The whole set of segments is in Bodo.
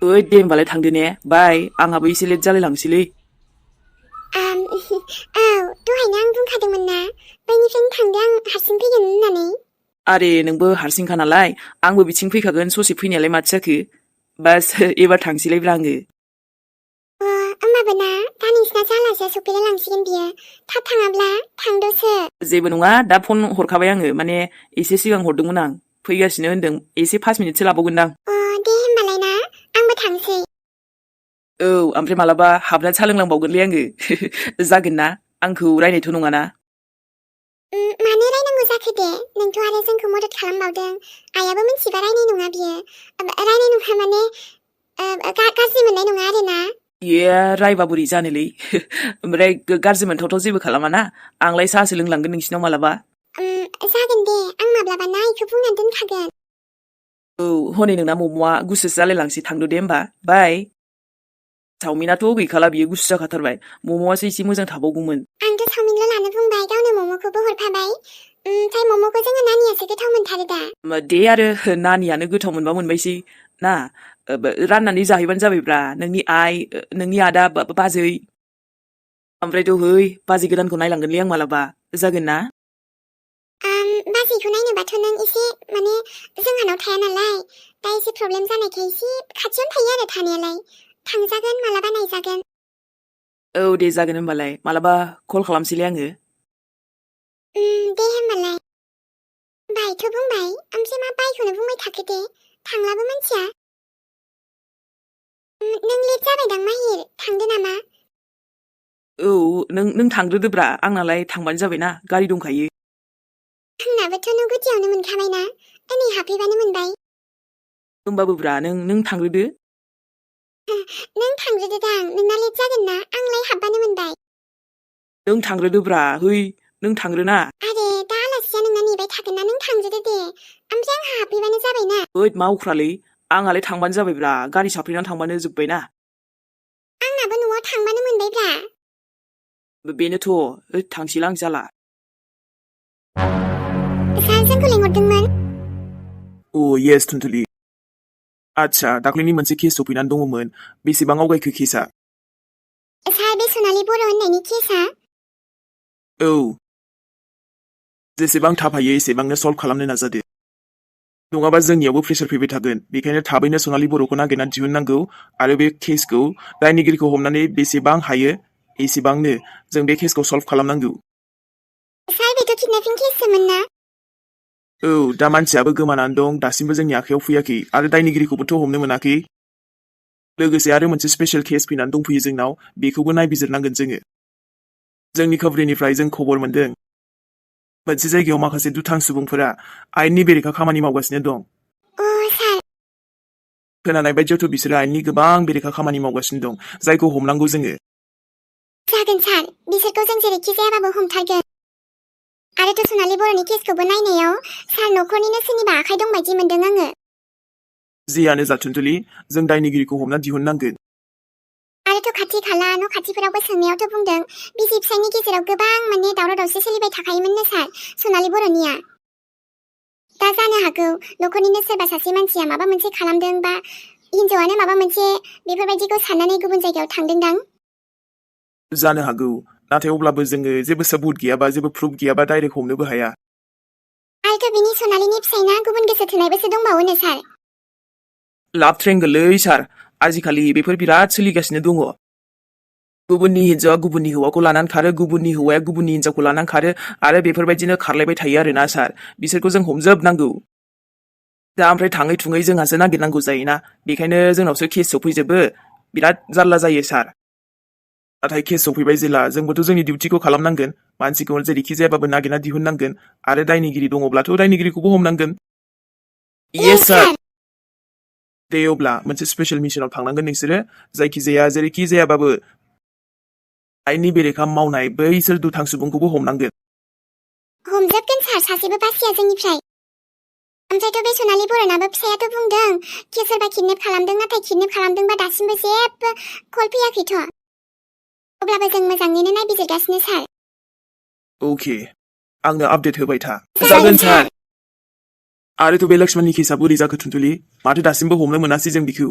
ओइ दे होमबालाय थांदो ने बाय आंहाबो एसे लेट जालायलांसैलै औ दहायनो आं बुंखादोंमोन ना बैनिफ्रायनो थांदो आं हारसिं फैगोन होननानै आरे नोंबो हारसिंखा नालाय आंबो बिथिं फैखागोन ससे फैनायालाय माथो जाखो बास एबार थांसैलायब्रा आङो होमबाबो ना दा नोंसिना जालासो सफैलाय लांसिगोन बियो थाब थाङाब्ला थांदोसो जेबो नङा दा फन हरखाबाय आङो माने एसे सिगां हरदोंमोन आं फैगासिनो होनदों एसे 5 मिनिटसो लाबावगोनदां दे होमबालाय ना आंबो थांसै औ ओमफ्राय मालाबा हाबनानै सा लोंलांबावगोनलै आङो जागोन ना आंखौ रायनायथ' नङाना मानो रायनांगौ जाखो दे नोंथ' आरो जोंखौ मदद खालामबावदों आइयाबो मिथिबा रायनाय नङा बियो रायनाय नङा माने गाज्रि मोननाय नङा आरोना ए रायबा बोरै जानोलै ओमफ्राय गाज्रि मोनथावथाव जेबो खालामाना आंलाय साहासो लोंलांगोन नोंसिनाव मालाबा जागोन दे आं माब्लाबा ना इखौ बुंनानै दोनखागोन औ हनै नोंना मम'आ गुसुसो जालायलांसै थांदो दे होमबा बाय चावमिनाथ' गैखाला बियो गुसु जाखाथारबाय मम'आसो एसे मोजां थाबावगौमोन आंथ' चावमिनल' लानो बुंबाय गावनो मम'खौबो हरफाबाय ओमफ्राय मम'खौ जोङो नानियासो गोथाव मोनथारो दा दे आरो नानियानो गोथाव मोनबा मोनबायसै ना राननानै जाहैबानो जाबायब्रा नोंनि आइ नोंनि आदा बाजै ओमफ्रायथ' है बाजै गोदानखौ नायलांगोनलै आं मालाबा जागोन ना बाजैखौ नायनोबाथ' नों एसे माने जोंहानाव थाया नालाय दा एसे प्रब्लेम जानायखाय एसे खाथियावनो थायो आरो थानायालाय थांजागोन मालाबा नायजागोन औ दे जागोन होमबालाय मालाबा कल खालामसैलै आङो दे होमबालाय बायथ' बुंबाय ओमफ्राय मा बायखौनो बुंबाय थाखो दे थांलाबो मानसिया नों लेट जाबायदां माहिर थांदो नामा औ नों थांग्रोदोब्रा आंनालाय थांबानो जाबायना गारि दंखायो आंनाबोथ' न' गुदियावनो मोनखाबायना नै हाबफैबानो मोनबाय होमबाबोब्रा नों थांग्रोदो नों थांग्रोदोदां नोंना लेट जागोन ना आंलाय हाबबानो मोनबाय नों थांग्रोदोब्रा है नों थांग्रोना आरे दा आलासिया नोंना नेबाय थागोन ना नों थांग्रोदो दे ओमफ्राय आंहा हाबफैबानो जाबायना ओइद मा उख्रालै आंहालाय थांबानो जाबायब्रा गारि साफ्रेनानै थांबानो जोब्बायना आंनाबो न'आव थांबानो मोनबायब्रा बेनोथ' थांसैलां जाला सार जोंखौ लेंहरदोंमोन अ येस थुनथुलि आच्छा दाख्लैनि मोनसे केस सफैनानै दङमोन बेसेबां आवगायखो केसआ सार बे सनालि बर' होननायनि केसआ औ जेसेबां थाब हायो एसेबांनो सल्भ खालामनो नाजादो नङाबा जोंनियावबो प्रेसार फैबाय थागोन बेखायनो थाबैनो सनालि बर'खौ नागिरनानै दिहुननांगौ आरो बे केसखौ दायनिगिरिखौ हमनानै बेसेबां हायो एसेबांनो जों बे केसखौ सल्भ खालामनांगौ सार बेथ' किडनेपिं केससोमोन ना औ दा मानसियाबो गोमानानै दं दासिमबो जोंनि आखायाव फैयाखै आरो दायनिगिरिखौबोथ' हमनो मोनाखै लोगोसे आरो मोनसे स्पेशल केस फैनानै दंफैयो जोंनाव बेखौबो नायबिजिरनांगोन जोङो जोंनि खबरिनिफ्राय जों खबर मोनदों मोनसे जायगायाव माखासे दुथां सुबुंफोरा आयेननि बेरेखा खामानि मावगासिनो दं सार खोनानाय बायदियावथ' बिसोरो आयेननि गोबां बेरेखा खामानि मावगासिनो दं जायखौ हमनांगौ जोङो जागोन सार बिसोरखौ जों जेरैखि जायाबाबो हमथारगोन आरोथ' सनालि बर'नि केसखौबो नायनायाव सार न'खरनिनो सोरनिबा आखाइ दं बायदि मोनदों आङो जियानो जाथुनथुलि जों दायनिगिरिखौ हमना दिहुननांगोन आरोथ' खाथि खाला न' खाथिफोरावबो सोंनायावथ' बुंदों बिसि फिसायनि गेजेराव गोबां माने दावराव दावसि सोलिबाय थाखायोमोननो सार सनालि बर'निया दा जानो हागौ न'खरनिनो सोरबा सासे मानसिया माबा मोनसे खालामदों बा हिन्जावानो माबा मोनसे बेफोरबायदिखौ साननानै गुबुन जायगायाव थांदोंदां जानो हागौ नाथाय अब्लाबो जोङो जेबो सबुत गैयाबा जेबो प्रुफ गैयाबा डाइरेक्ट हमनोबो हाया आरोथ' बिनि सनालिनि फिसायना गुबुन गोसो थोनायबोसो दंबावोनो सार लाभ ट्रेंगोललै सार आजिखालि बेफोर बिराद सोलिगासिनो दङ गुबुननि हिन्जावा गुबुननि हौवाखौ लानानै खारो गुबुननि हौवाया गुबुननि हिन्जावखौ लानानै खारो आरो बेफोरबायदिनो खारलायबाय थायो आरोना सार बिसोरखौ जों हमजोबनांगौ दा ओमफ्राय थाङै थुङै जोंहासो नागिरनांगौ जायोना बेखायनो जोंनावसो केस सफैजोबो बिराद जारला जायो सार नाथाय केस सफैबाय जेला जोंबोथ' जोंनि डिउटिखौ खालामनांगोन मानसिखौ जेरैखि जायाबाबो नागिरना दिहुननांगोन आरो दायनिगिरि दङब्लाथ' दायनिगिरिखौबो हमनांगोन येस सार दे अब्ला मोनसे स्पेशल मिशनाव थांनांगोन नोंसोरो जायखिजाया जेरैखि जायाबाबो आयेननि बेरेखा मावनाय बैसोर दुथां सुबुंखौबो हमनांगोन हमजोबगोन सार सासेबो बासिया जोंनिफ्राय ओमफ्रायथ' बे सनालि बर'नाबो फिसायाथ' बुंदों कि सोरबा किडनेप खालामदों नाथाय किडनेप खालामदोंबा दासिमबो जेबो कल फैयाखैथ' अब्लाबो जों मोजाङैनो नायबिजिरगासिनो सार अके आंनो आपडेट होबाय था जागोन सार आरोथ' बे लक्ष्मणनि केसआ बोरै जाखो थुनथुलि माथो दासिमबो हमनो मोनासै जों बिखौ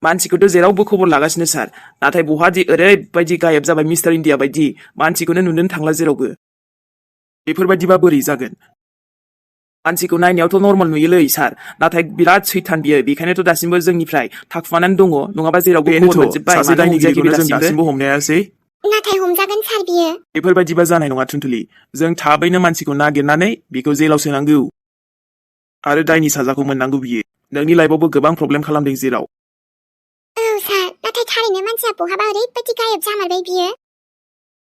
मानसिखौथ' जेरावबो खबर लागासिनो सार नाथाय बहादि ओरैबायदि गायब जाबाय मिस्टार इन्डिया बायदि मानसिखौनो नुनोनो थांला जेरावबो बेफोरबायदिबा बोरै जागोन मानसिखौ नायनायावथ' नर्माल नुयोलै सार नाथाय बिराद सैथान बियो बेखायनोथ' दासिमबो जोंनिफ्राय थाखुमानानै दङ नङाबा जेरावबो खबर मोनजोब्बाय सासे मानो हमजायाखै दायनिगिरिखौनो बे जों दासिमबो हमनो हायासै नाथाय हमजागोन सार बियो बेफोरबायदिबा जानाय नङा थुनथुलि जों थाबैनो मानसिखौ नागिरनानै बेखौ जेलाव सोनांगौ आरो दायनि साजाखौ मोननांगौ बियो नोंनि लाइफआवबो गोबां प्रब्लेम खालामदों जेराव औ सार नाथाय थारैनो मानसिया बहाबा ओरैबायदि गायब जामारबाय बियो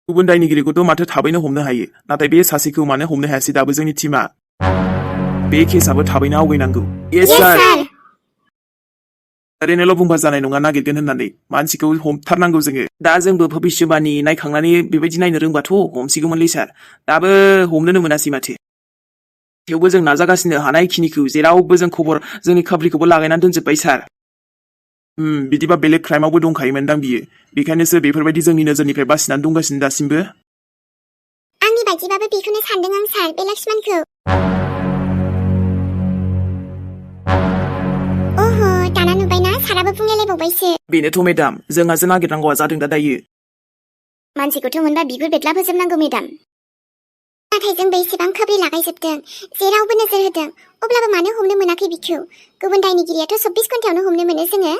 गुबुन दायनिगिरिखौथ' माथो थाबैनो हमनो हायो नाथाय बे सासेखौ मानो हमनो हायासै दाबो जोंनि टिमा बे केसआबो थाबैनो आवगायनांगौ येस सार ओरैनोल' बुंबा जानाय नङा नागिरगोन होननानै मानसिखौ हमथारनांगौ जोङो दा जोंबो भबिष्यबाणी नायखांनानै बेबायदि नायनो रोंबाथ' हमसिगौमोनलै सार दाबो हमनोनो मोनासै माथो थेवबो जों नाजागासिनो हानायखिनिखौ जेरावबो जों खबर जोंनि खाब्रिखौबो लागायनानै दोनजोब्बाय सार बिदिबा बेलेग क्राइमावबो दंखायोमोनदां बियो बेखायनोसो बेफोरबायदि जोंनि नोजोरनिफ्राय बासिनानै दंगासिनो दासिमबो आंनि बायदिबाबो बेखौनो सानदों आं सार बे लक्ष्मणखौ ओहो दाना नुबायना साराबो बुंलायलायबावबायसो बेनोथ' मेडाम जोंहासो नागिरनांगौआ जादों दा दायो मानसिखौथ' मोनबा बिगुर बेदला फोजोबनांगौ मेडाम नाथाय जोंबो एसेबां खोब्रि लागायजोबदों जेरावबो नोजोर होदों अब्लाबो मानो हमनो मोनाखै बिखौ गुबुन दायनिगिरियाथ' 24 घन्टायावनो हमनो मोनो जोङो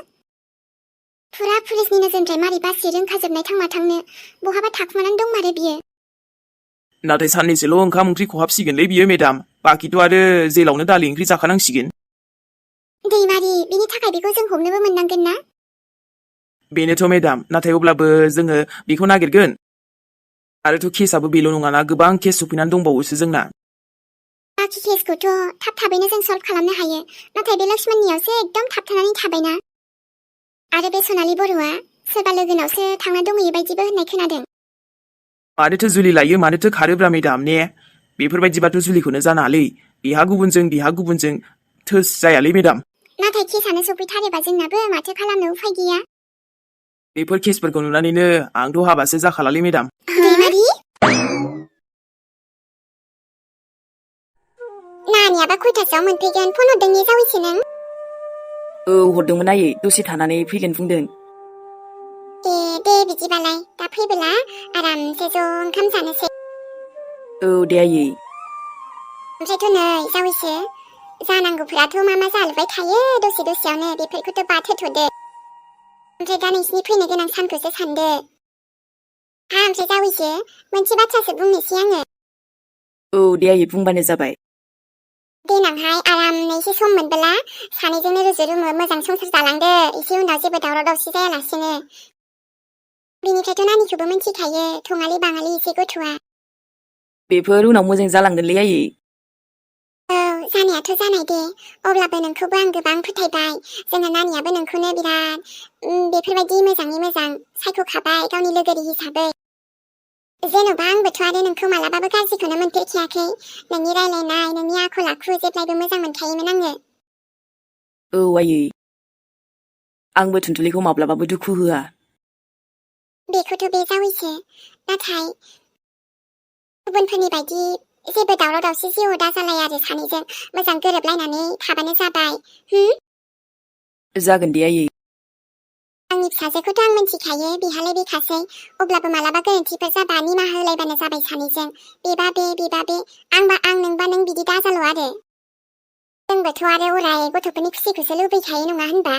फुरा पुलिसनि नोजोरनिफ्राय मारै बासि रोंखाजोबनाय थांनो बहाबा थाखुमानानै दंमारो बियो नाथाय साननैसोल' ओंखाम ओंख्रि खहाबसिगोनलै बियो मेडाम बाखिथ' आरो जेलावनो दालि ओंख्रि जाखानांसिगोन दैमारि बिनि थाखाय बेखौ जों हमनोबो मोननांगोन ना बेनोथ' मेडाम नाथाय अब्लाबो जोङो बेखौ नागिरगोन आरोथ' केसआबो बेल' नङाना गोबां केस सफैनानै दंबावोसो जोंना बाखि केसखौथ' थाबैनो जों सल्भ खालामनो हायो नाथाय बे लक्ष्मणनियावसो एकदम थाबथानानै थाबायना आरो बे सनालि बर'आ सोरबा लोगोनावसो थांना दंहैयो बायदिबो होननाय खोनादों मानोथो जुलि लायो मानोथो खारोब्रा मेडाम ने बेफोरबायदिबाथ' जुलिखौनो जानाङालै बिहा गुबुनजों थोस जायालै मेडाम नाथाय केसआनो सफैथारोबा जोंनाबो माथो खालामनो उफाय गैया बेफोर केसफोरखौ नुनानैनो आंथ' हाबासो जाखालालै मेडाम दैमारि नानियाबा खयथासोआव मोनफैगोन फन हरदों ने जावैसो नों औ हरदोंमोन आयै दसे थानानै फैगोन बुंदों दे बिदिबालाय दा फैबोला आरामसे ज' ओंखाम जानोसै औ दे आयै ओमफ्रायथ' नै जावैसो जानांगौफोराथ' मा जालुबाय थायो दसे दसेयावनो बेफोरखौथ' बाद होथ'दो ओमफ्राय दा नोंसिनि फैनो गोनां सानखौसो सानदो ओमफ्राय जावैसो मोनसे बाथ्रासो बुंनोसै आङो औ दे आयै बुंबानो जाबाय देनांहाय आरामनो एसे सम मोनबोला सानैजोंनो रुजु रुमु मोजां संसार जालांदो एसे उनाव जेबो दावराव दावसि जायालासेनो बिनिफ्रायथ' नानिखौबो मिन्थिखायो थङालि बाङालि एसे गथ'आ बेफोर उनाव मोजां जालांगोनलै आयै औ जानायाथ' जानाय दे अब्लाबो नोंखौबो आं गोबां फोथायबाय जोंहा नानियाबो नोंखौनो बिराद बेफोरबायदि मोजाङै मोजां सायख'खाबाय गावनि लोगोरि हिसाबै जेन'बा आंबोथ' आरो नोंखौ मालाबाबो गाज्रिखौनो मोनफेरखायाखै नोंनि रायलायनाय नोंनि आखल आखु जेब्लायबो मोजां मोनखायोमोन आङो औ आयै आंबो थुनथुलिखौ माब्लाबाबो दुखु होआ बेखौथ' बे जावैसो नाथाय गुबुनफोरनि बायदि जेबो दावराव दावसि जिउ दाजालाय आरो सानैजों मोजां गोरोबलायनानै थाबानो जाबाय जागोन दे आयै आंनि फिसाजोखौथ' आं मिन्थिखायो बिहालाय बेखासै अब्लाबो मालाबा गोरोन्थिफोर जाबा निमाहा होलायबानो जाबाय सानैजों बेबा बे आंबा आं नोंबा नों बिदि दाजाल' आरो जोंबोथ' आरो अराय गथ'फोरनि खुसिखौसो लुबैखायो नङा होनबा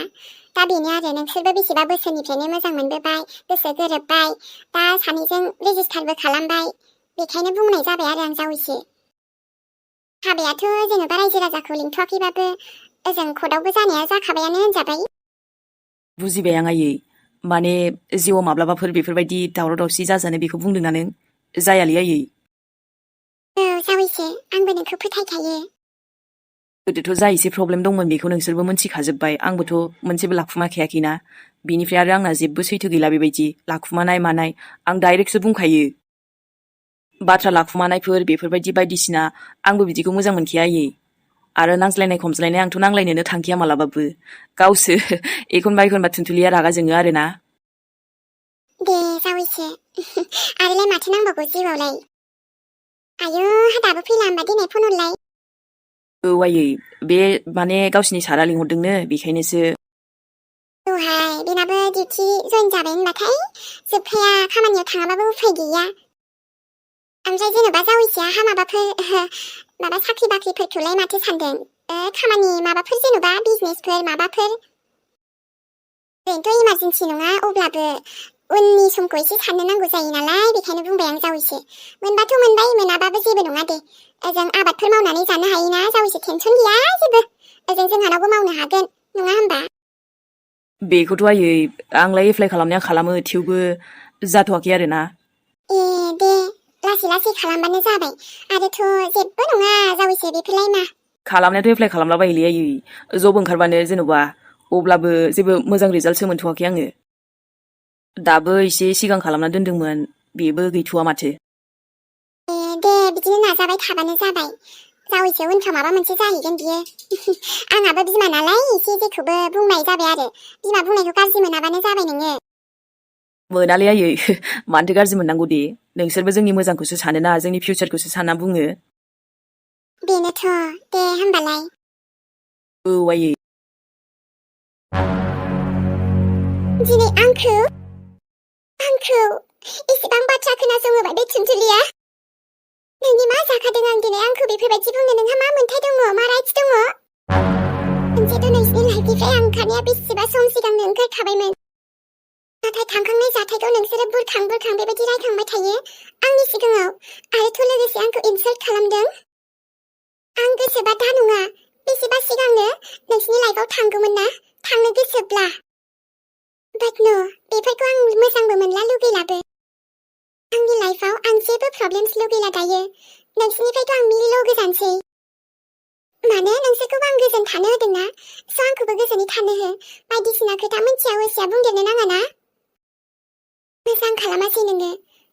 दा बेनो आरो नोंसोरबो बेसेबा बोसोरनिफ्रायनो मोजां मोनबोबाय गोसो गोरोबबाय दा सानैजों रेजिस्टारबो खालामबाय बेखायनो बुंनाय जाबाय आरो आं जावैसो हाबायाथ' जेनेबा रायजो राजाखौ लिंथ'वाखैबाबो ओजों कर्टआवबो जानाया जाखाबायानो होनजाबाय बुजिबाय आं आयै माने जिउआव माब्लाबाफोर बेफोरबायदि दावराव दावसि जाजानो बेखौ बुंदों ना नों जायालै आयै औ जावैसो आंबो नोंखौ फोथायखायो गोदोथ' जा एसे प्रब्लेम दंमोन बेखौ नोंसोरबो मोनथिखाजोब्बाय आंबोथ' मोनसेबो लाखुमाखायाखैना बिनिफ्राय आरो आंना जेबो सैथो गैला बेबायदि लाखुमानाय मानाय आं डाइरेक्टसो बुंखायो बाथ्रा लाखुमानायफोर बेफोरबायदि बायदिसिना आंबो बिदिखौ मोजां मोनखाया आयै आरो नांज्लायनाय खमज्लायनाय आंथ' नांलायनोनो थांखाया मालाबाबो गावसो एखनबा थुनथुलिया रागा जोङो आरोना दे जावैसो आरोलाय माथो नांबावगौ जिउआवलाय आयौ दाबो फैला होमबा दिनै फन हरलाय औ आयै बे माने गावसिनि सारा लिंहरदोंनो बेखायनोसो औ औहाय बेनाबो डिउटि जइन जाबाय होनबाथाय जोबखाया खामानियाव थाङाबाबो उफाय गैया ओमफ्राय जेनेबा जावैसोआ माबाफोर माबा साख्रि बाख्रिफोरखौलाय माथो सानदों खामानि माबाफोर जेनेबा बिजनेसफोर माबाफोर ओरैनोथ' इमारजेन्सि नङा अब्लाबो उननि समखौ एसे साननो नांगौ जायो नालाय बेखायनो बुंबाय आं जावैसो मोनबाथ' मोनबाय मोनाबाबो जेबो नङा दे ओजों आबादफोर मावनानै जानो हायोना जावैसो टेनसन गैया जेबो ओजों जोंहानावबो मावनो हागोन नङा होमबा बेखौथ' आयै आंलाय एप्लाइ खालामनाया खालामो थेवबो जाथ'वाखै आरोना ए दे लासै लासै खालामबानो जाबाय आरोथ' जेबो नङा जावैसो बेफोरलाय मा खालामनायाथ' एप्लाइ खालामलाबायोलै आयै जब ओंखारबानो जेन'बा अब्लाबो जेबो मोजां रिजाल्टसो मोनथ'वाखै आङो दाबो एसे सिगां खालामना दोनदोंमोन बेबो गैथ'वा माथो ए दे बिदिनो नाजाबाय थाबानो जाबाय जावैसो उनफ्राव माबा मोनसे जाहैगोन बियो आंहाबो बिमा नालाय एसे जेखौबो बुंनाय जाबाय आरो बिमा बुंनायखौ गाज्रि मोनाबानो जाबाय नोङो मोनालै आयै मानोथो गाज्रि मोननांगौ दे नोंसोरबो जोंनि मोजांखौसो सानोना जोंनि फिउचारखौसो सानना बुङो बेनोथ' दे होमबालाय औ आयै दिनै आंखौ एसेबां बाथ्रा खोनासङोबाय बे थुनथुलिया नोंनि मा जाखादों आं दिनै आंखौ बेफोरबायदि बुंनो नोंहा मा मोन्थाय दङ मा राइट्स दङ मोनसेथ' नोंसिनि लाइफनिफ्राय आं ओंखारनाया बेसेबा सम सिगांनो ओंखारखाबायमोन नाथाय थांखांनाय जाथायखौ नोंसोरो बुरखां बेबायदि रायखांबाय थायो आंनि सिगाङाव आरोथ' लोगोसे आंखौ इनसाल्ट खालामदों आं गोसोबा दा नङा बेसेबा सिगांनो नोंसिनि लाइफआव थांगौमोन ना थांनो गोसोब्ला बाट न' बेफोरखौ आं मोजांबो मोनला लुगैलाबो आंनि लाइफआव आं जेबो प्रब्लेम्स लुगैला दायो नोंसिनिफ्रायथ' आं मिल' गोजानसै मानो नोंसोरखौबो आं गोजोन थानो होदोंना स' आंखौबो गोजोनै थानो हो बायदिसिना खोथा मोनथिया हसिया बुंदेरनो नाङा ना मोजां खालामासै नोङो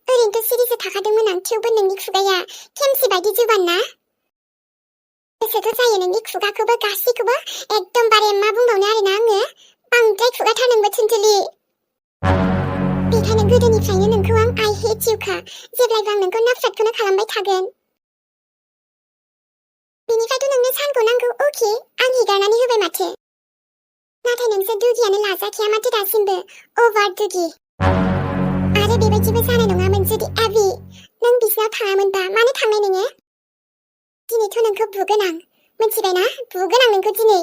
ओरैनोथ' सिरिसो थाखादोंमोन आं थेवबो नोंनि खुगाया खेमसि बायदि जुबान ना गोसोथ' जायो नोंनि खुगाखौबो गासैखौबो एकदमबारे मा बुंबावनो आरोना आङो बांद्राय खुगाथार नोंबो थुनथुलि बेखायनो गोदोनिफ्रायनो नोंखौ आं आइ हेट इउखा जेब्लायबो आं नोंखौ नाफ्रादखौनो खालामबाय थागोन बेनिफ्रायथ' नोंनो सानखौ नांगौ अके आं हेगारनानै होबाय माथो नाथाय नोंसोर दुगियानो लाजाखाया माथो दासिमबो अभार दुगि आरो बेबायदिबो जानाय नङामोन जुदि एभि नों बिसिनाव थाङामोनबा मानो थांनाय नोङो दिनैथ' नोंखौ बुगोन आं मिथिबायना बुगोन आं नोंखौ दिनै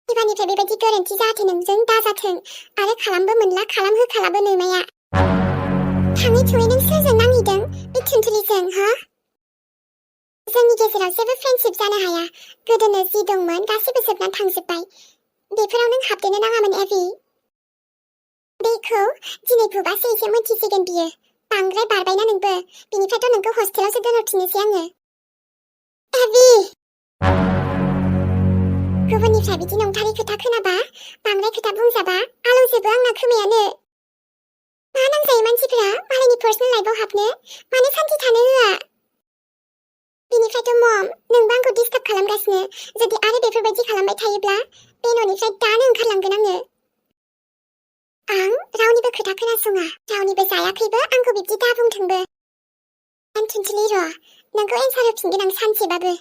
एबारनिफ्राय बेबायदि गोरोन्थि जाहाथे नोंजों दाजाथों आरो खालामबो मोनला खालामहोखालाबो नोमाया थाङै थुङै नों सोरजों नांहैदों बे थुनथुलिजों हा जोंनि गेजेराव जेबो फ्रेन्डशिप जानो हाया गोदोनो जि दंमोन गासिबो जोबनानै थांजोब्बाय बेफोराव नों हाबदेरनो नाङामोन एभि बेखौ दिनै बुबासो एसे मोनथिसिगोन बियो बांद्राय बारबायना नोंबो बिनिफ्रायथ' नोंखौ हस्टेलावसो दोनहरफिननोसै आङो एभि गुबुननिफ्राय बिदि नंथारै खोथा खोनाबा बांद्राय खोथा बुंजाबा आलौजोबो आंना खोमायानो मा नांजायो मानसिफोरा मालायनि पार्सनेल लाइफआव हाबनो मानो सान्थि थानो होआ बेनिफ्रायथ' मम नोंबो आंखौ डिस्टार्ब खालामगासिनो जुदि आरो बेफोरबायदि खालामबाय थायोब्ला बे न'निफ्राय दानो ओंखारलांगोन आङो आं रावनिबो खोथा खोनासङा रावनिबो जायाखैबो आंखौ बिब्दि दा बुंथोंबो आं थुनथुलि र' नोंखौ एन्सार होफिनगोन आं सानसेबाबो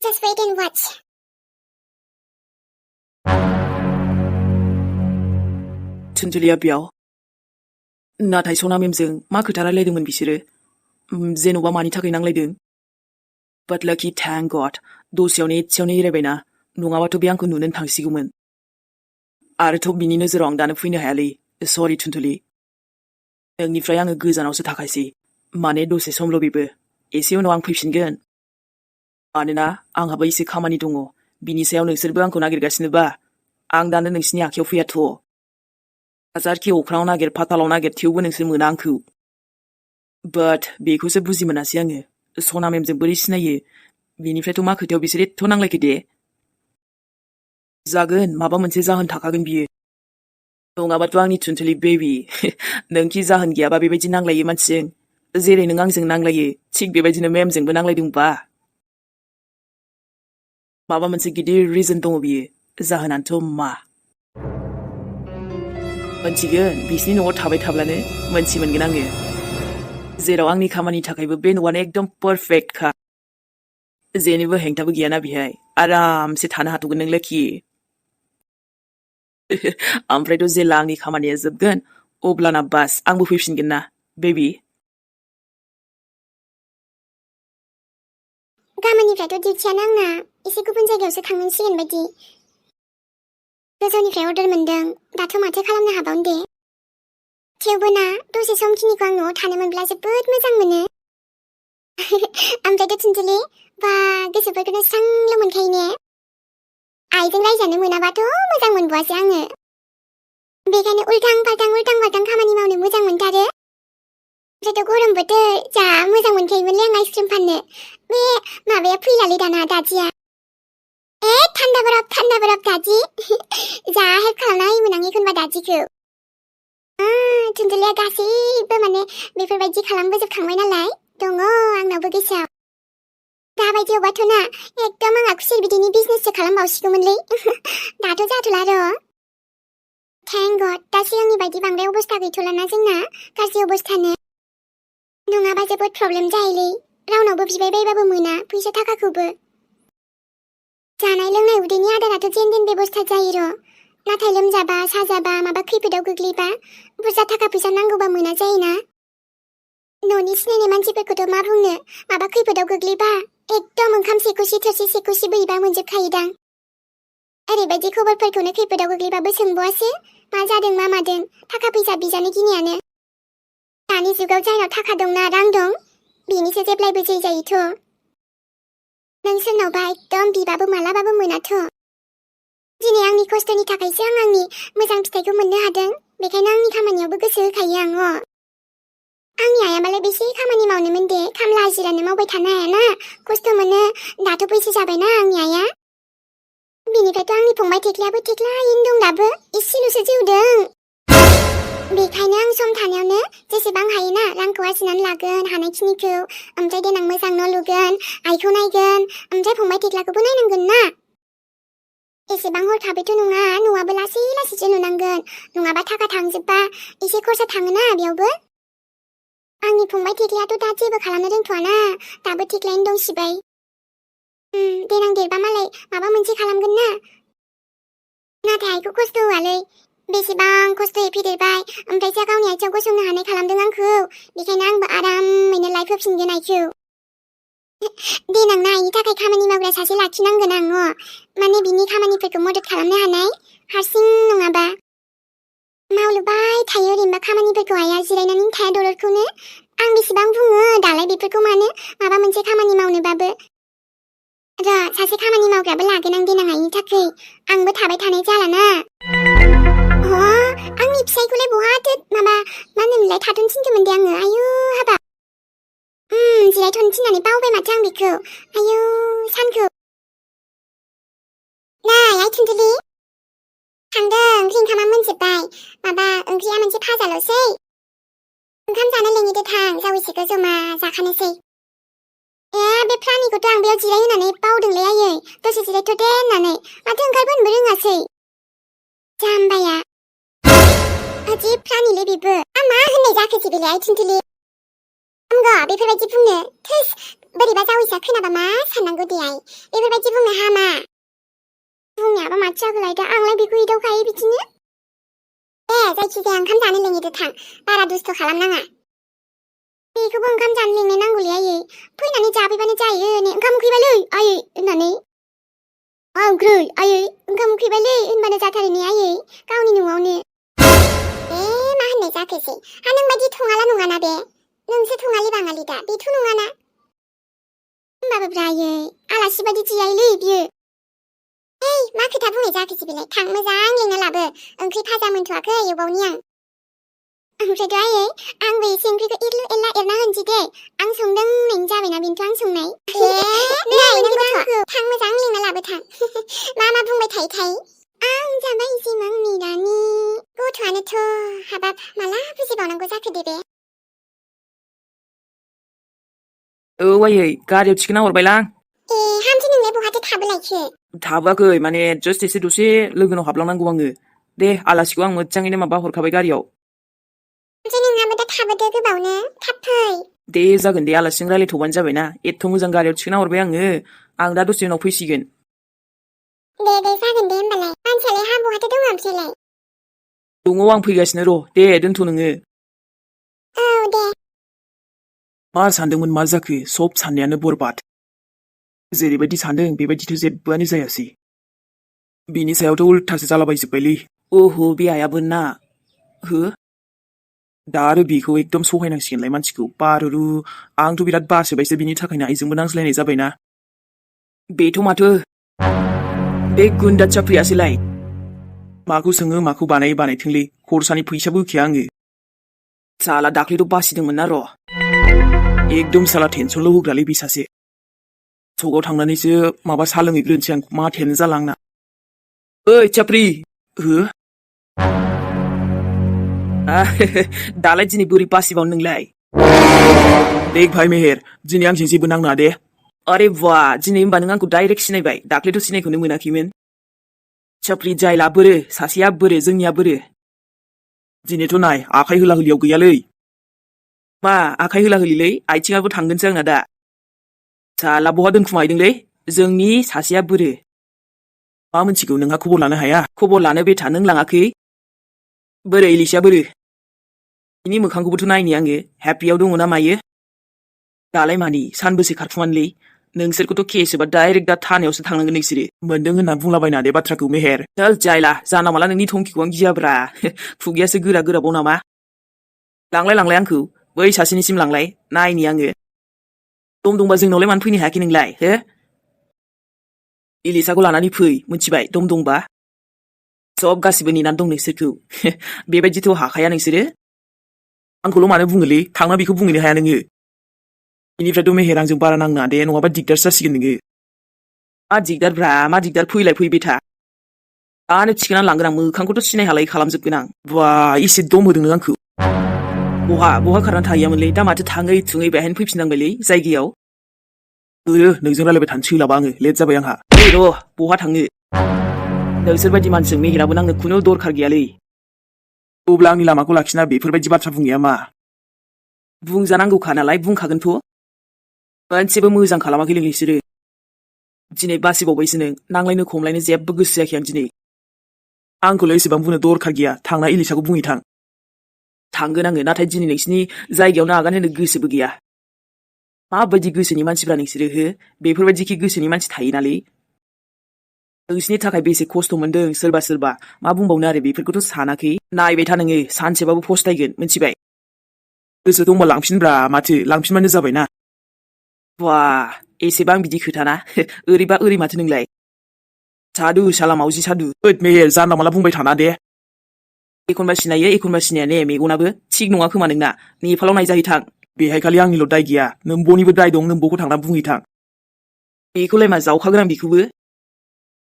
जास्ट वेट एन्ड वाच थुनथुलिया बेयाव नाथाय सना मेमजों मा खोथा रायलायदोंमोन बिसोरो जेन'बा मानि थाखाय नांलायदों बाट लाकि थेंक गड दसेयावनो एसेयावनो एरायबायना नङाबाथ' बे आंखौ नुनो थांसिगौमोन आरोथ' बिनि नोजोराव आं दानो फैनो हायालै सरि थुनथुलि नोंनिफ्राय आङो गोजानावसो थाखायसै माने दसे समल' बेबो एसे उनाव आं फैफिनगोन मानोना आंहाबो एसे खामानि दङ बिनि सायाव नोंसोरबो आंखौ नागिरगासिनोबा आं दानो नोंसिनि आखायाव फैयाथ' हाजारखि अख्राङाव नागिर फातालाव नागिर थेवबो नोंसोर मोना आंखौ बाट बेखौसो बुजि मोनासै आङो सना मेमजों बोरै सिनायो बिनिफ्रायथ' मा खोथायाव बिसोर एथ' नांलायखो दे जागोन माबा मोनसे जाहोन थाखागोन बियो नङाबाथ' आंनि थुनथुलि बेबि नोंखि जाहोन गैयाबा बेबायदि नांलायो मानसिजों जेरै नों आंजों नांलायो थिग बेबायदिनो मेमजोंबो नांलायदोंबा माबा मोनसे गिदिर रिजन दङ बियो जाहोनानोथ' मा मोनथिगोन बिसिनि न'आव थाबाय थाब्लानो मोनथि मोनगोन आङो जेराव आंनि खामानि थाखायबो बे न'आनो एकदम पारफेक्टखा जेनिबो हेंथाबो गैयाना बेहाय आरामसे थानो हाथ'गोन नों लोखि ओमफ्रायथ' जेला आंनि खामानिया जोबगोन अब्लाना बास आंबो फैफिनगोन ना बेबि गाबोननिफ्रायथ' डिउटियानो आंना एसे गुबुन जायगायावसो थांनांसिगोन बायदि गोजौनिफ्राय अर्डार मोनदों दाथ' माथो खालामनो हाबावनो दे थेवबो ना दसे समखिनिखौ आं न'आव थानो मोनब्ला जोबोद मोजां मोनो ओमफ्रायथ' थुनजुलि बा गोसोफोरखौनो स्रांल' मोनखायो ने आइजों रायजानो मोनाबाथ' मोजां मोनबावासो आङो बेखायनो उल्थां फाल्थां खामानि मावनो मोजां मोनथारो ओमफ्रायथ' गरम बोथोर जा मोजां मोनखायोमोनलै आं आइसक्रिम फाननो बे माबाया फैलालै दाना दादिया थान्दा बरफ दादि जा हेल्प खालामना होयोमोन आं एखनबा दादिखौ थुनजुलिया गासैबो माने बेफोरबायदि खालामबोजोबखांबाय नालाय दङ आंनावबो गोसोआव दाबायदियावबाथ' ना एकदम आंहा खुसेर बिदैनि बिजनेससो खालामबावसिगौमोनलै दाथ' जाथ'ला र' थेंक गड दा सिगांनि बायदि बांद्राय अबस्था गैथ'लाना जोंना गाज्रि अबस्थानो नङाबा जोबोद प्रब्लेम जायोलै रावनावबो बिबाय बायबाबो मोना फैसा थाखाखौबो जानाय लोंनाय उदैनि आदाराथ' जेन बेबस्था जायो र' नाथाय लोमजाबा साजाबा माबा खैफोदाव गोग्लैबा बुरजा थाखा फैसा नांगौबा मोना जायोना न'नि सिनायनाय मानसिफोरखौथ' मा बुंनो माबा खैफोदाव गोग्लैबा एकदम ओंखाम सेख'सि थोरसि सेख'सि बोरैबा मोनजोबखायोदां ओरैबायदि खबरफोरखौनो खैफोदाव गोग्लैबाबो सोंबावासो मा जादों मा मादों थाखा फैसा बिजानो गिनायानो दानि जुगाव जायनाव थाखा दंना रां दं बेनिसो जेब्लायबो जै जायोथ' नों सोरनावबा एकदम बिबाबो मालाबाबो मोनाथ' दिनै आंनि खस्थ'नि थाखायसो आं आंनि मोजां फिथाइखौ मोननो हादों बेखायनो आंनि खामानियावबो गोसो होखायो आं आंनि आइयाबालाय बेसे खामानि मावनोमोन दे खामला हाजिरानो मावबाय थानो हायाना खस्थ' मोनो दाथ' बैसो जाबायना आंनि आइया बिनिफ्रायथ' आंनि फंबाय थेख्लायाबो थेख्लायैनो दं दाबो एसेल'सो जौदों बेखायनो आं सम थानायावनो जेसेबां हायोना रांखौ आरजिनानै लागोन हानायखिनिखौ ओमफ्राय देनां मोजां न' लुगोन आइखौ नायगोन ओमफ्राय फंबाय थेख्लाखौबो नायनांगोन ना एसेबां हरखाबैथ' नङा न'आबो लासै लासैसो लुनांगोन नङाबा थाखा थांजोबबा एसे खरसा थाङोना बेयावबो आंनि फंबाय थेख्लायाथ' दा जेबो खालामनो रोंथ'वाना दाबो थेख्लायैनो दंसिबाय देनां देरबा मालाय माबा मोनसे खालामगोन ना नाथाय आइखौ खस्थ' होआलै बेसेबां खस्थ'यै फेदेरबाय ओमफ्रायसो गावनि आथिङाव गसंनो हानाय खालामदों आंखौ बेखायनो आंबो आरामैनो लाइफ होफिनगोन आइखौ देनां ना आइनि थाखाय खामानि मावग्रा सासे लाखिनांगोन आं माने बिनि खामानिफोरखौ मदद खालामनो हानाय हारसिं नङाबा मावलुबाय थायो ओरैनोबा खामानिफोरखौ आइया जिरायनानै थाया दलरखौनो आं बेसेबां बुङो दालाय बेफोरखौ मानो माबा मोनसे खामानि मावनोबाबो सासे खामानि मावग्राबो लागोन आं देनां आइनि थाखाय आंबो थाबाय थानाय जालाना आंनि फिसायखौलाय बहाथो माबा मा होनोमोनलाय थाथ'नो थिनदोंमोन दे आङो आयु हाबा जिरायथ'नो थिननानै बावबाय माथो आं बेखौ आयु सानखौ नै आइ थुनजुलि थांदों ओंख्रि ओंखामा मोनजोबबाय माबा ओंख्रिया मोनसे फाजाल'सै ओंखाम जानो लेंहैदो थां जावैसोखौ जमा जाखानोसै बे प्लानिखौथ' आं बेयाव जिराय होनानै बावदोंलै आयै दसे जिरायथ' दे होननानै माथो ओंखारबोनोबो रोङासै जाम्बाया अजीब प्लानिलै बेबो मा होननाय जाखोसै बेलाय आइ थुनजुलि बेफोरबायदि बुंनो थैस बोरैबा जावैसोआ खोनाबा मा साननांगौ दे आइ बेफोरबायदि बुंनो हामा बुंनायाबा माथो जागोलाय आंलाय बेखौ एदावखायो बिदिनो जायखिजाया ओंखाम जानो लेंहैदो थां बारा दुस्थ' खालामनाङा बेखौबो ओंखाम जानो लेंनो नांगौलै आयै फैनानै जाफैबानो जायो नै ओंखाम उखैबायलै आयै होननानै ग्रै आयै ओंखाम उखैबायलै होनबानो जाथारो ने आयै गावनि न'आवनो मा होननाय जाखोसै नों बायदि थङाला नङाना बे नोंसो थङालि बाङालि दा बेथ' नङाना होमबाबो ब्रायै आलासि बायदि जिरायोलै बियो मा खोथा बुंनाय जाखोसै बेलाय थां मोजां लेंना लाबो ओंख्रि भाजा मोनथ'वाखै एवबावनि आं ओमफ्रायथ' आयै आंबो एसे ओंख्रिखौ एरलु एरला एरना होनसै दे आं संदों होननायनि जाबायना बेनोथ' आं संनाय थां मोजां लेंना लाबो थां मा बुंबाय थायोथाय आं जाबाय जिमांनि रानि गथ'आनोथ' हाबाब माला बुजिबावनांगौ जाखो दे बे आयै गारियाव थिखोना हरबायलां हामसै नोंलाय बहाथो थाबोलायखो थाबोआखै माने जास्ट एसे दसे लोगोनाव हाबलांनांगौ आङो दे आलासिखौ आं मोजाङैनो माबा हरखाबाय गारियाव नोंहाबो दा थाबोदो गोबावनो थाब फै दे जागोन दे आलासिजों रायलायथ'बानो जाबायना एथ' मोजां गारियाव थिखोना हरबाय आं दा दसे उनाव फैसिगोन दे जागोन दे होमबालाय मानसियालाय बहाथो दङ ओमफ्रायलाय दङ आं फैगासिनो र' दे दोनथ' नोङो औ दे मा सानदोंमोन मा जाखो सब साननायानो बरबाद जेरैबायदि सानदों बेबायदिथ' जेबोआनो जायासै बिनि सायावथ' उल्थासो जालाबायजोब्बायलै ओहो बे आयाबो ना हो दा आरो बेखौ एकदम सहायनांसिगोनलाय मानसिखौ बारुरु आंथ' बिराद बासोबायसो बिनि थाखायनो आइजोंबो नांज्लायनाय जाबायना बेथ' माथो बे गुन्दा चाप्रियासोलाय माखौ सोङो माखौ बानायथोंलै खरसानि फैसाबो होखाया आङो साला दाख्लैथ' बासिदोंमोन ना र' एकदम साला टेनसनल' होग्रालै बे सासे सकआव थांनानैसो माबा सा लोंहैग्रोनोसै आं मा टेन जाला आंना ओइ चाप्रि हो दालाय दिनै बोरै बासिबावनो नोंलाय देख भाई मेहेर दिनै आंजों जेबो नांनाङा दे अरे बा दिनै होमबा नों आंखौ डाइरेक्ट सिनायबाय दाख्लैथ' सिनायखौनो मोनाखैमोन चाप्रि जायला बोरो सासेया बोरो जोंनिया बोरो दिनैथ' नाय आखाइ होला होलियाव गैयालै मा आखाइ होला होलिलै आथिङाबो थांगोनसो आंना दा साला बहा दोनखुमाहैदोंलै जोंनि सासेया बोरो मा मोनथिगौ नोंहा खबर लानो हाया खबर लानो बेथा नों लाङाखै बोरो इलिसिया बोरो बिनि मोखांखौबोथ' नायनि आङो हेपियाव दङ ना मायो दालाय मानि सानबोसे खारखुमानोलै नोंसोरखौथ' केसोबा डाइरेक्ट दा थानायावसो थांनांगोन नोंसोरो मोनदों होनना बुंलाबायना दे बाथ्राखौ मेहेर चल जायला जाना माला नोंनि थंखिखौ आं गियाब्रा खुगायासो गोरा गोराबाव नामा लांलाय आंखौ बै सासेनिसिम लांलाय नायनि आङो दम दंबा जोंनावलाय मानो फैनो हायाखै नोंलाय हो इलिसाखौ लानानै फै मिथिबाय दम दंबा सब गासिबो नेनानै दं नोंसोरखौ बेबायदिथ' हाखाया नोंसोरो आंखौल' मानो बुङोलै थांना बेखौ बुंहैनो हाया नोङो बेनिफ्रायथ' मेहेर आंजों बारा नांना दे नङाबा दिगदार जासिगोन नोङो मा दिगदार फैलाय फैबाय था दानो थिखोना लांगोन आं मोखांखौथ' सिनाय हालाय खालामजोबगोन आं बा एसे दम होदों नों आंखौ बहा खारनानै थाहैयामोनलै दा माथो थाङै थुङै बेहायनो फैफिननांबायलै जायगायाव नोंजों रायलायबाय थानो सोलाबा आङो लेट जाबाय आंहा ओइ र' बहा थाङो नोंसोरबायदि मानसिजों मेहेराबो नांनो खुनु दरखार गैयालै अब्ला आंनि लामाखौ लाखिना बेफोरबायदि बाथ्रा बुंनाया मा बुंजानांगौखा नालाय बुंखागोनथ' मोनसेबो मोजां खालामाखै नोंसोरो दिनै बासिबावबायसो नों नांलायनो खमलायनो जेबो गोसो जायाखै आं दिनै आंखौलाय एसेबां बुंनो दरखार गैया थांना इलिसाखौ बुंहैथां थांगोन आङो नाथाय दिनै नोंसिनि जायगायावनो आगान होनो गोसोबो गैया माबायदि गोसोनि मानसिफ्रा नोंसोरो हो बेफोरबायदिखि गोसोनि मानसि थायोनालै नोंसिनि थाखाय बेसे खस्थ' मोनदों सोरबा मा बुंबावनो आरो बेफोरखौथ' सानाखै नायबाय था नोङो सानसेबाबो फस्थायगोन मिथिबाय गोसो दंबा लांफिनब्रा माथो लांफिनबानो जाबायना बा एसेबां बिदि खोथाना ओरैबा ओरै माथो नोंलाय सादु साला मावजि सादु ओद मेहेर जानला माला बुंबाय थाना दे एखनबा सिनायो एखनबा सिनाया ने मेगनाबो थिग नङा खोमा नोंना नेपालाव नायजाहैथां बेहाय खालि आंनिल' दाय गैया नोंबनिबो दाय दं नोंबखौ थांना बुंहैथां बेखौलाय मा जावखागोन आं बेखौबो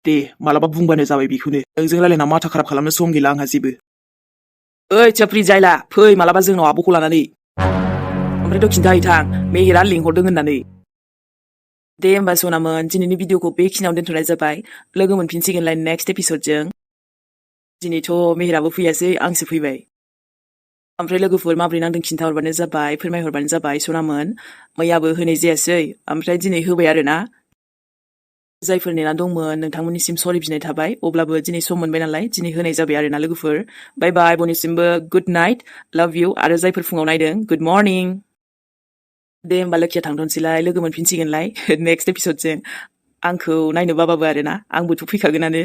दे मालाबा बुंबानो जाबाय बेखौनो नोंजों रायलायना माथा खाराब खालामनो सम गैला आंहा जेबो ओइ चाप्रि जायला फै मालाबा जोंनाव आब'खौ लानानै ओमफ्रायथ' खिन्थाहैथां मेहेरा लिंहरदों होननानै दे होमबा सनामोन दिनैनि भिडिअखौ बेखिनियाव दोनथ'नाय जाबाय लोगो मोनफिनसिगोनलाय नेक्स्ट एपिसडजों दिनैथ' मेहेराबो फैयासै आंसो फैबाय ओमफ्राय लोगोफोर माब्रै नांदों खिन्थाहरबानो जाबाय फोरमायहरबानो जाबाय सनामोन मैयाबो होनाय जायासै ओमफ्राय दिनै होबाय आरोना जायफोर नेना दंमोन नोंथांमोननिसिम सरि बिनाय थाबाय अब्लाबो दिनै सम मोनबाय नालाय दिनै होनाय जाबाय आरोना लोगोफोर बाय बाय बयनिसिमबो गुड नाइट लाभ इउ आरो जायफोर फुङाव नायदों गुड मर्निं दे होमबा लोखिया थांथ'नोसैलाय लोगो मोनफिनसिगोनलाय नेक्स्ट एपिसडजों आंखौ नायनो बाबाबो आरोना आंबोथ' फैखागोनानो